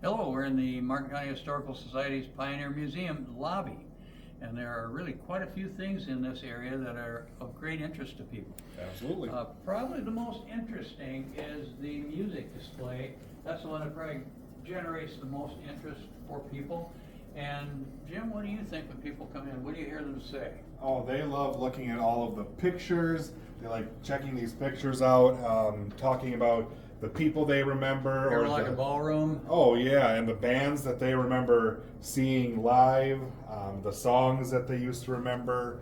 Hello, we're in the Martin County Historical Society's Pioneer Museum lobby. And there are really quite a few things in this area that are of great interest to people. Absolutely. Probably the most interesting is the music display. That's the one that probably generates the most interest for people. And Jim, what do you think when people come in? What do you hear them say? Oh, they love looking at all of the pictures. They like checking these pictures out, talking about the people they remember. Or like a ballroom? Oh yeah, and the bands that they remember seeing live, the songs that they used to remember.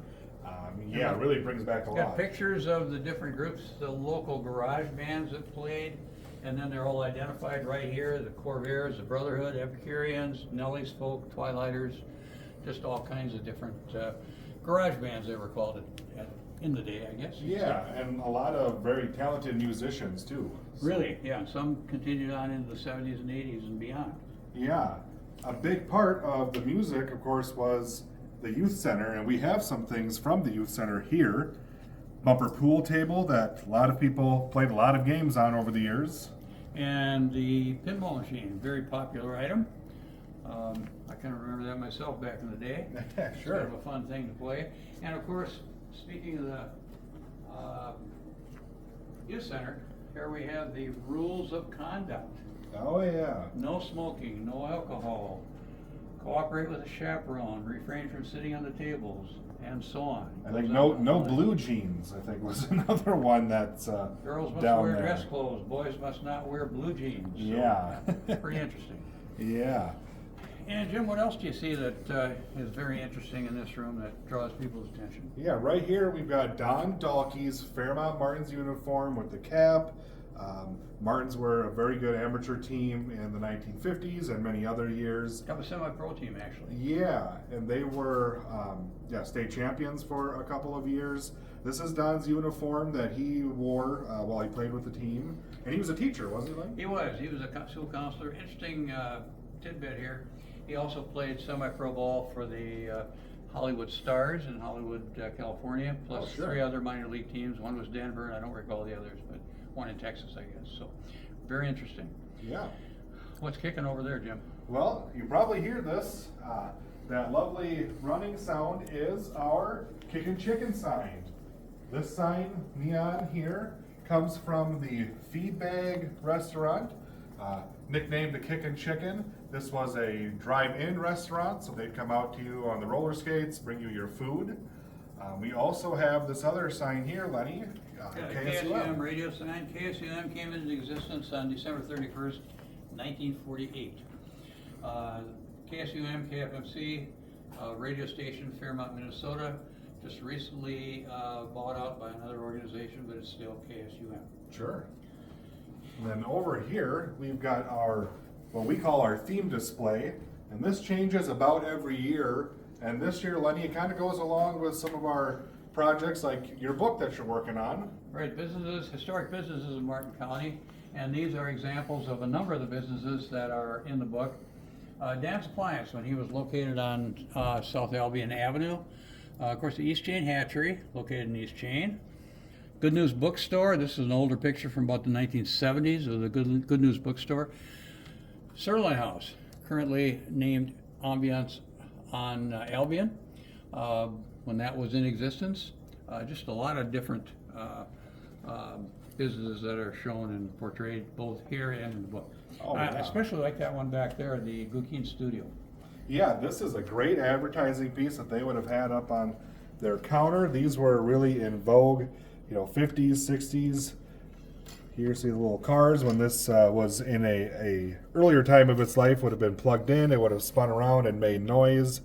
Yeah, it really brings back a lot. Got pictures of the different groups, the local garage bands that played, and then they're all identified right here, the Corvairs, the Brotherhood, Epicureans, Nelly's Folk, Twilighters, just all kinds of different garage bands they were called in the day, I guess. Yeah, and a lot of very talented musicians too. Really, yeah, some continued on into the 70s and 80s and beyond. Yeah, a big part of the music, of course, was the youth center, and we have some things from the youth center here. Bumper pool table that a lot of people played a lot of games on over the years. And the pinball machine, very popular item. I kind of remember that myself back in the day. Sure. It's kind of a fun thing to play. And of course, speaking of the youth center, here we have the rules of conduct. Oh yeah. No smoking, no alcohol, cooperate with a chaperone, refrain from sitting on the tables, and so on. I think no blue jeans, I think, was another one that's Girls must down wear there. dress clothes, boys must not wear blue jeans. So, Yeah. pretty interesting. Yeah. And Jim, what else do you see that is very interesting in this room that draws people's attention? Yeah, right here we've got Don Dahlke's Fairmont Martins uniform with the cap. Martins were a very good amateur team in the 1950s and many other years. Got a semi-pro team, actually. Yeah, and they were state champions for a couple of years. This is Don's uniform that he wore while he played with the team. And he was a teacher, wasn't he, Len? He was. He was a school counselor. Interesting tidbit here. He also played semi-pro ball for the Hollywood Stars in Hollywood, California, plus Oh, sure. 3 other minor league teams. One was Denver, and I don't recall the others, but one in Texas, I guess. So, very interesting. Yeah. What's kicking over there, Jim? Well, you probably hear this. That lovely running sound is our Kickin' Chicken sign. This sign, neon here, comes from the Feed Bag restaurant, nicknamed the Kickin' Chicken. This was a drive-in restaurant, so they'd come out to you on the roller skates, bring you your food. We also have this other sign here, Lenny. KSUM radio sign. KSUM came into existence on December 31st, 1948. KSUM, KFMC, radio station, Fairmont, Minnesota, just recently bought out by another organization, but it's still KSUM. Sure. And then over here, we've got our, what we call our theme display, and this changes about every year. And this year, Lenny, it kind of goes along with some of our projects, like your book that you're working on. Right, businesses, historic businesses in Martin County, and these are examples of a number of the businesses that are in the book. Dan's Appliance, when he was located on South Albion Avenue. Of course, the East Chain Hatchery, located in East Chain. Good News Bookstore, this is an older picture from about the 1970s of the Good News Bookstore. Sirloin House, currently named Ambiance on Albion, when that was in existence. Just a lot of different businesses that are shown and portrayed both here and in the book. Oh, yeah. I especially like that one back there, the Gukin Studio. Yeah, this is a great advertising piece that they would have had up on their counter. These were really in vogue, 50s, 60s. Here, see the little cars. When this was in a earlier time of its life, would have been plugged in. It would have spun around and made noise.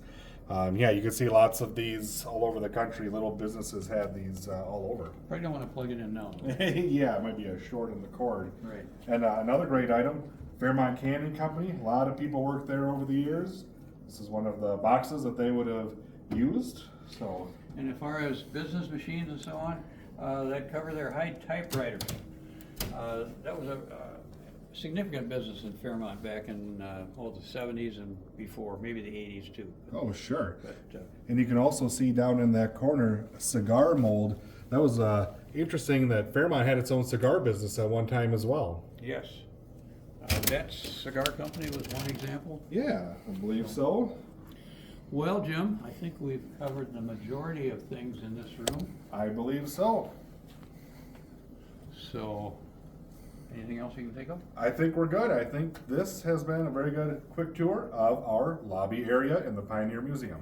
Yeah, you can see lots of these all over the country. Little businesses had these all over. Probably don't want to plug it in now. Yeah, it might be a short in the cord. Right. And another great item, Fairmont Canning Company. A lot of people worked there over the years. This is one of the boxes that they would have used. So. And as far as business machines and so on, that cover their high typewriters. That was a significant business in Fairmont back in the 70s and before, maybe the 80s too. Oh, sure. But, and you can also see down in that corner a cigar mold. That was interesting that Fairmont had its own cigar business at one time as well. yes, That Cigar Company was one example. Yeah, I believe so. Well, Jim, I think we've covered the majority of things in this room. I believe so. So, anything else you can think of? I think we're good. I think this has been a very good quick tour of our lobby area in the Pioneer Museum.